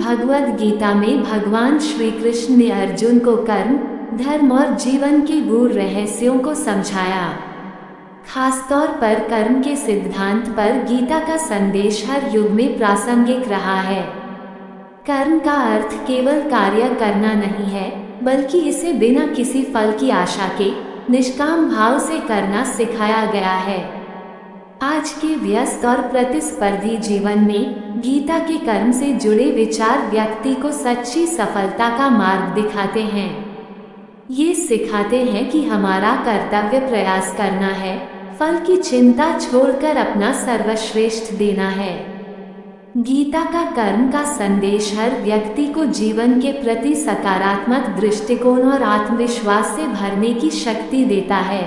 भगवद गीता में भगवान श्री कृष्ण ने अर्जुन को कर्म, धर्म और जीवन के गूढ़ रहस्यों को समझाया। खासतौर पर कर्म के सिद्धांत पर गीता का संदेश हर युग में प्रासंगिक रहा है। कर्म का अर्थ केवल कार्य करना नहीं है, बल्कि इसे बिना किसी फल की आशा के निष्काम भाव से करना सिखाया गया है। आज के व्यस्त और प्रतिस्पर्धी जीवन में गीता के कर्म से जुड़े विचार व्यक्ति को सच्ची सफलता का मार्ग दिखाते हैं। ये सिखाते हैं कि हमारा कर्तव्य प्रयास करना है, फल की चिंता छोड़कर अपना सर्वश्रेष्ठ देना है। गीता का कर्म का संदेश हर व्यक्ति को जीवन के प्रति सकारात्मक दृष्टिकोण और आत्मविश्वास से भरने की शक्ति देता है।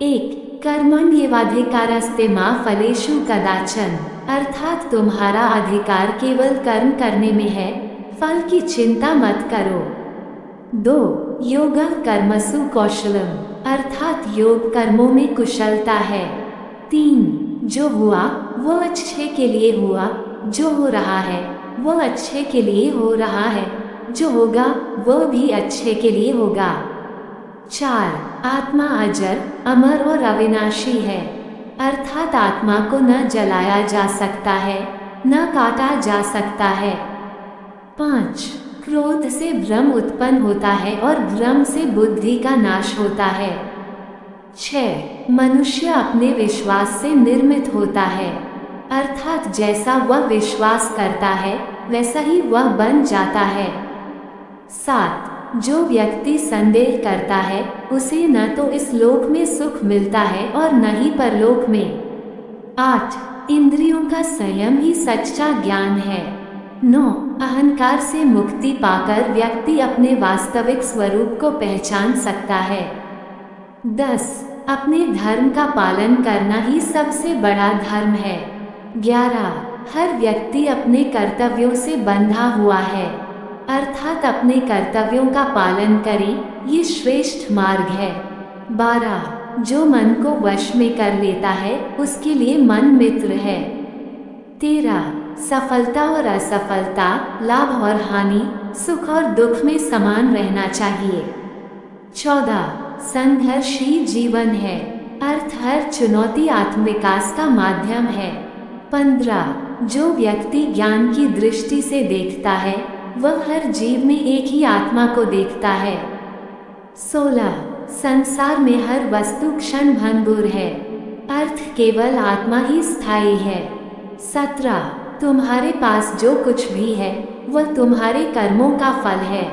1. कर्मण्येवाधिकारस्ते मा फलेषु कदाचन, अर्थात तुम्हारा अधिकार केवल कर्म करने में है, फल की चिंता मत करो। 2. योगः कर्मसु कौशलम, अर्थात योग कर्मों में कुशलता है। 3. जो हुआ वो अच्छे के लिए हुआ, जो हो रहा है वो अच्छे के लिए हो रहा है, जो होगा वो भी अच्छे के लिए होगा। 4. आत्मा अजर, अमर और अविनाशी है, अर्थात आत्मा को न जलाया जा सकता है, न काटा जा सकता है। 5. क्रोध से भ्रम उत्पन्न होता है और भ्रम से बुद्धि का नाश होता है। 6. मनुष्य अपने विश्वास से निर्मित होता है, अर्थात जैसा वह विश्वास करता है वैसा ही वह बन जाता है। 7. जो व्यक्ति संदेह करता है उसे न तो इस लोक में सुख मिलता है और न ही परलोक में। 8. इंद्रियों का संयम ही सच्चा ज्ञान है। 9. अहंकार से मुक्ति पाकर व्यक्ति अपने वास्तविक स्वरूप को पहचान सकता है। 10. अपने धर्म का पालन करना ही सबसे बड़ा धर्म है। 11. हर व्यक्ति अपने कर्तव्यों से बंधा हुआ है, अर्थात अपने कर्तव्यों का पालन करें, ये श्रेष्ठ मार्ग है। 12. जो मन को वश में कर लेता है उसके लिए मन मित्र है। 13. सफलता और असफलता, लाभ और हानि, सुख और दुख में समान रहना चाहिए। 14. संघर्ष ही जीवन है, अर्थ हर चुनौती आत्मविकास का माध्यम है। 15. जो व्यक्ति ज्ञान की दृष्टि से देखता है वह हर जीव में एक ही आत्मा को देखता है। 16. संसार में हर वस्तु क्षण भंगुर है, अर्थ केवल आत्मा ही स्थायी है। 17. तुम्हारे पास जो कुछ भी है वह तुम्हारे कर्मों का फल है।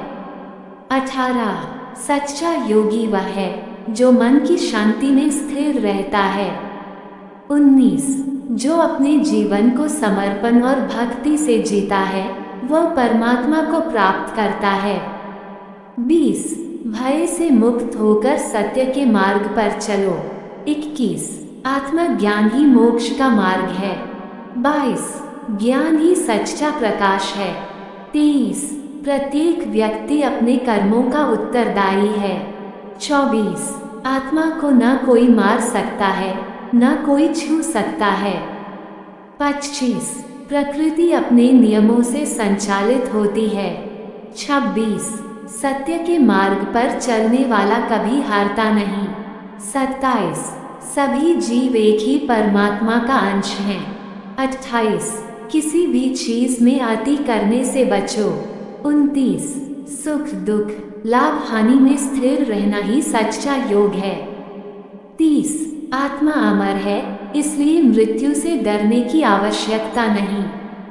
18. सच्चा योगी वह है जो मन की शांति में स्थिर रहता है। 19. जो अपने जीवन को समर्पण और भक्ति से जीता है वह परमात्मा को प्राप्त करता है। 20. भय से मुक्त होकर सत्य के मार्ग पर चलो। 21. आत्मज्ञान ही मोक्ष का मार्ग है। 22. ज्ञान ही सच्चा प्रकाश है। 23. प्रत्येक व्यक्ति अपने कर्मों का उत्तरदायी है। 24. आत्मा को न कोई मार सकता है न कोई छू सकता है। 25. प्रकृति अपने नियमों से संचालित होती है। 26. सत्य के मार्ग पर चलने वाला कभी हारता नहीं। 27. सभी जीव एक ही परमात्मा का अंश हैं। 28. किसी भी चीज में अति करने से बचो। 29. सुख दुख, लाभ हानि में स्थिर रहना ही सच्चा योग है। 30. आत्मा अमर है, इसलिए मृत्यु से डरने की आवश्यकता नहीं।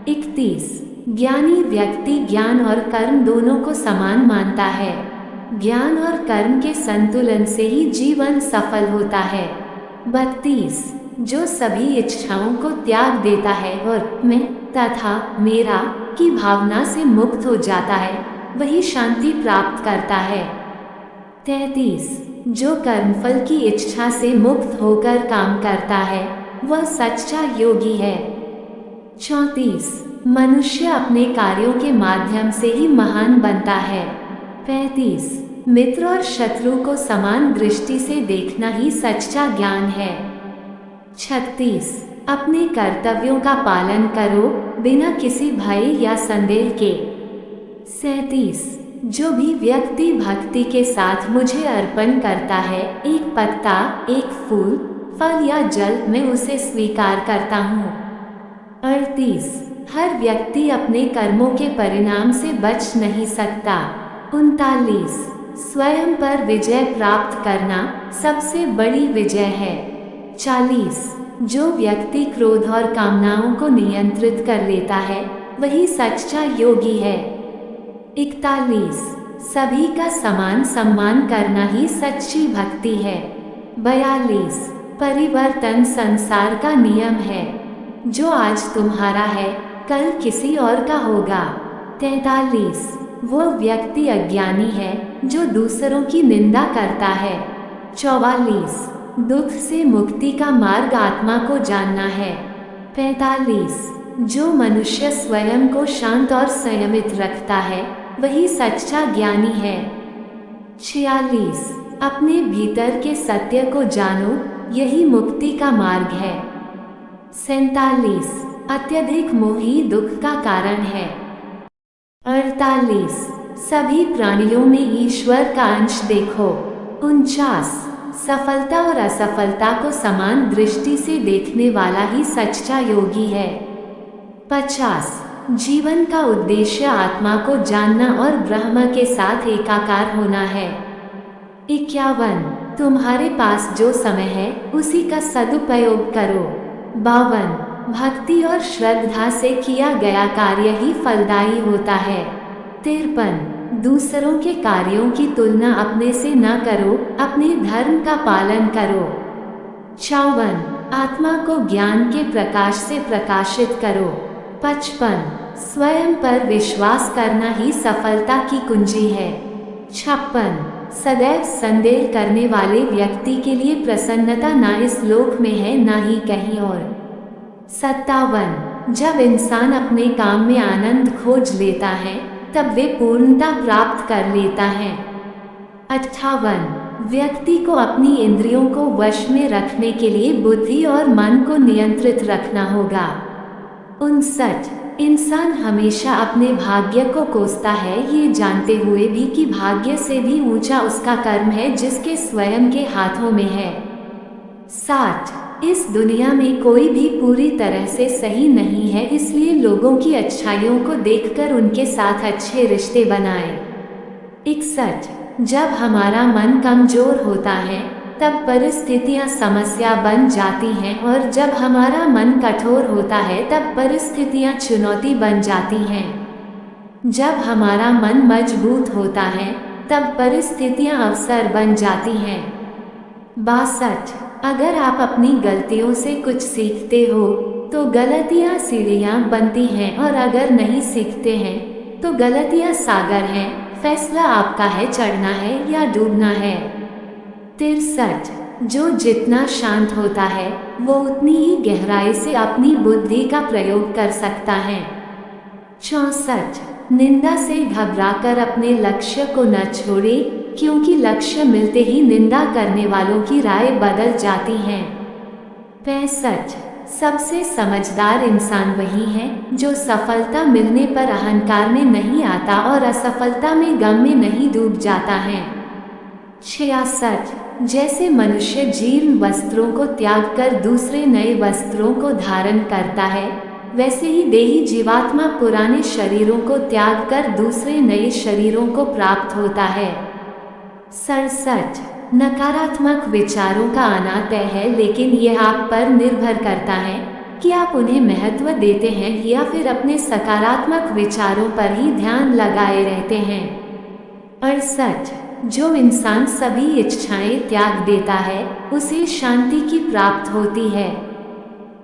31. ज्ञानी व्यक्ति ज्ञान और कर्म दोनों को समान मानता है। ज्ञान और कर्म के संतुलन से ही जीवन सफल होता है। 32. जो सभी इच्छाओं को त्याग देता है और मैं तथा मेरा की भावना से मुक्त हो जाता है वही शांति प्राप्त करता है। 33. जो कर्मफल की इच्छा से मुक्त होकर काम करता है वह सच्चा योगी है। 34. मनुष्य अपने कार्यों के माध्यम से ही महान बनता है। 35. मित्र और शत्रु को समान दृष्टि से देखना ही सच्चा ज्ञान है। 36. अपने कर्तव्यों का पालन करो बिना किसी भय या संदेह के। 37 जो भी व्यक्ति भक्ति के साथ मुझे अर्पण करता है, एक पत्ता, एक फूल, फल या जल, मैं उसे स्वीकार करता हूँ। 38 हर व्यक्ति अपने कर्मों के परिणाम से बच नहीं सकता। 39 स्वयं पर विजय प्राप्त करना सबसे बड़ी विजय है। 40 जो व्यक्ति क्रोध और कामनाओं को नियंत्रित कर लेता है, वही सच्चा योगी है। 41 सभी का समान सम्मान करना ही सच्ची भक्ति है। 42 परिवर्तन संसार का नियम है। जो आज तुम्हारा है, कल किसी और का होगा। 43 वो व्यक्ति अज्ञानी है जो दूसरों की निंदा करता है। 44 दुख से मुक्ति का मार्ग आत्मा को जानना है। 45 जो मनुष्य स्वयं को शांत और संयमित रखता है, वही सच्चा ज्ञानी है। 46 अपने भीतर के सत्य को जानो, यही मुक्ति का मार्ग है। 47 अत्यधिक मोह ही दुख का कारण है। 48 सभी प्राणियों में ईश्वर का अंश देखो। 49 सफलता और असफलता को समान दृष्टि से देखने वाला ही सच्चा योगी है। 50 जीवन का उद्देश्य आत्मा को जानना और ब्रह्म के साथ एकाकार होना है। 51 तुम्हारे पास जो समय है, उसी का सदुपयोग करो। 52 भक्ति और श्रद्धा से किया गया कार्य ही फलदायी होता है। 53 दूसरों के कार्यों की तुलना अपने से न करो, अपने धर्म का पालन करो। 54 आत्मा को ज्ञान के प्रकाश से प्रकाशित करो। 55 स्वयं पर विश्वास करना ही सफलता की कुंजी है। 56 सदैव संदेह करने वाले व्यक्ति के लिए प्रसन्नता ना इस लोक में है, ना ही कहीं और। 57 जब इंसान अपने काम में आनंद खोज लेता है, तब वे पूर्णता प्राप्त कर लेता है। 58 व्यक्ति को अपनी इंद्रियों को वश में रखने के लिए बुद्धि और मन को नियंत्रित रखना होगा। 59 इंसान हमेशा अपने भाग्य को कोसता है, ये जानते हुए भी कि भाग्य से भी ऊंचा उसका कर्म है जिसके स्वयं के हाथों में है। 60 इस दुनिया में कोई भी पूरी तरह से सही नहीं है, इसलिए लोगों की अच्छाइयों को देखकर उनके साथ अच्छे रिश्ते बनाएं। 61 जब हमारा मन कमजोर होता है, तब परिस्थितियां समस्या बन जाती हैं, और जब हमारा मन कठोर होता है, तब परिस्थितियां चुनौती बन जाती हैं। जब हमारा मन मजबूत होता है, तब परिस्थितियां अवसर बन जाती हैं। 62 अगर आप अपनी गलतियों से कुछ सीखते हो, तो गलतियां सीढ़ियां बनती हैं, और अगर नहीं सीखते हैं, तो गलतियां सागर हैं। फैसला आपका है, चढ़ना है या डूबना है। 63 जो जितना शांत होता है, वो उतनी ही गहराई से अपनी बुद्धि का प्रयोग कर सकता है। 64 निंदा से घबराकर अपने लक्ष्य को न छोड़े, क्योंकि लक्ष्य मिलते ही निंदा करने वालों की राय बदल जाती है। 65 सबसे समझदार इंसान वही है जो सफलता मिलने पर अहंकार में नहीं आता और असफलता में गम में नहीं डूब जाता है। 66 जैसे मनुष्य जीर्ण वस्त्रों को त्याग कर दूसरे नए वस्त्रों को धारण करता है, वैसे ही देही जीवात्मा पुराने शरीरों को त्याग कर दूसरे नए शरीरों को प्राप्त होता है। 67 नकारात्मक विचारों का आना तय है, लेकिन यह आप पर निर्भर करता है कि आप उन्हें महत्व देते हैं या फिर अपने सकारात्मक विचारों पर ही ध्यान लगाए रहते हैं। 68 जो इंसान सभी इच्छाएं त्याग देता है, उसे शांति की प्राप्त होती है।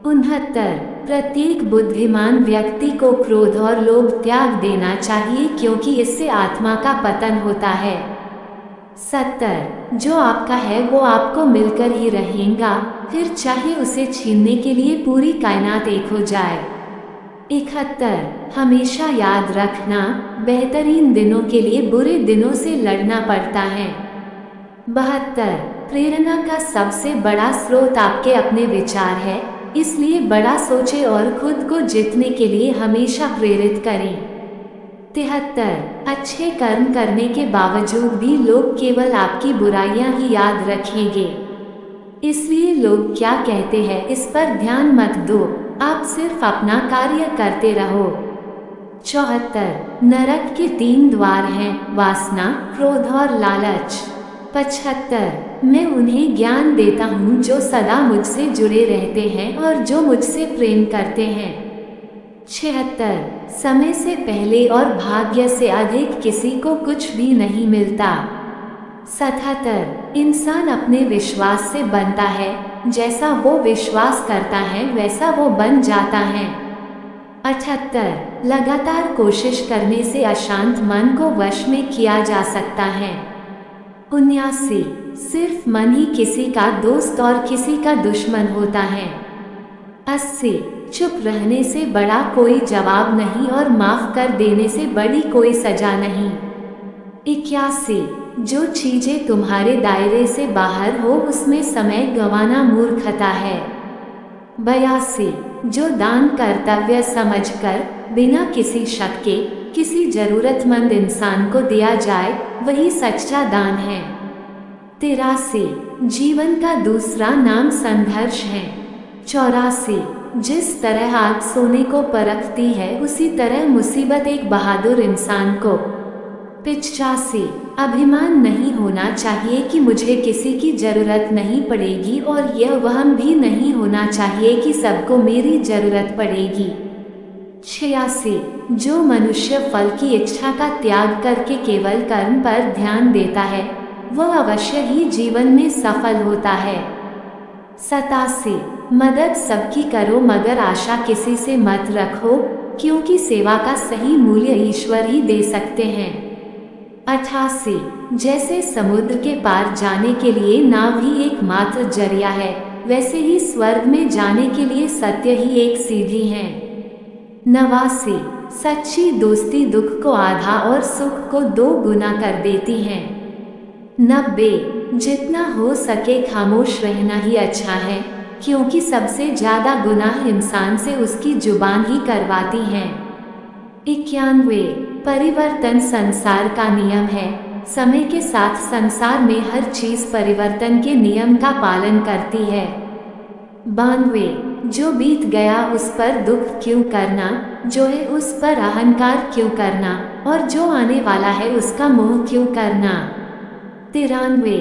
69 प्रत्येक बुद्धिमान व्यक्ति को क्रोध और लोभ त्याग देना चाहिए, क्योंकि इससे आत्मा का पतन होता है। 70 जो आपका है वो आपको मिलकर ही रहेगा, फिर चाहे उसे छीनने के लिए पूरी कायनात एक हो जाए। 71 हमेशा याद रखना, बेहतरीन दिनों के लिए बुरे दिनों से लड़ना पड़ता है। 72 प्रेरणा का सबसे बड़ा स्रोत आपके अपने विचार है, इसलिए बड़ा सोचे और खुद को जीतने के लिए हमेशा प्रेरित करें। 73 अच्छे कर्म करने के बावजूद भी लोग केवल आपकी बुराइयां ही याद रखेंगे, इसलिए लोग क्या कहते हैं इस पर ध्यान मत दो, आप सिर्फ अपना कार्य करते रहो। 74 नरक के 3 द्वार हैं, वासना, क्रोध और लालच। 75 मैं उन्हें ज्ञान देता हूँ जो सदा मुझसे जुड़े रहते हैं और जो मुझसे प्रेम करते हैं। 76 समय से पहले और भाग्य से अधिक किसी को कुछ भी नहीं मिलता। 77 इंसान अपने विश्वास से बनता है, जैसा वो विश्वास करता है वैसा वो बन जाता है। 78 लगातार कोशिश करने से अशांत मन को वश में किया जा सकता है। 79 सिर्फ मन ही किसी का दोस्त और किसी का दुश्मन होता है। 80 चुप रहने से बड़ा कोई जवाब नहीं और माफ कर देने से बड़ी कोई सजा नहीं। 81 जो चीजें तुम्हारे दायरे से बाहर हो उसमें समय गंवाना मूर्खता है। 82 जो दान कर्तव्य समझकर बिना किसी शक के किसी जरूरतमंद इंसान को दिया जाए वही सच्चा दान है। 83 जीवन का दूसरा नाम संघर्ष है। 84 जिस तरह आग सोने को परखती है उसी तरह मुसीबत एक बहादुर इंसान को। 85 अभिमान नहीं होना चाहिए कि मुझे किसी की जरूरत नहीं पड़ेगी और यह वहम भी नहीं होना चाहिए कि सबको मेरी जरूरत पड़ेगी। 86 जो मनुष्य फल की इच्छा का त्याग करके केवल कर्म पर ध्यान देता है वह अवश्य ही जीवन में सफल होता है। 87 मदद सबकी करो मगर आशा किसी से मत रखो, क्योंकि सेवा का सही मूल्य ईश्वर ही दे सकते हैं। 88 जैसे समुद्र के पार जाने के लिए नाव ही एकमात्र जरिया है, वैसे ही स्वर्ग में जाने के लिए सत्य ही एक सीढ़ी है। 89 सच्ची दोस्ती दुख को आधा और सुख को 2 गुना कर देती है। 90 जितना हो सके खामोश रहना ही अच्छा है, क्योंकि सबसे ज्यादा गुनाह इंसान से उसकी जुबान ही करवाती है। 91 परिवर्तन संसार का नियम है, समय के साथ संसार में हर चीज परिवर्तन के नियम का पालन करती है। 92 जो बीत गया उस पर दुख क्यों करना, जो है उस पर अहंकार क्यों करना, और जो आने वाला है उसका मोह क्यों करना। 93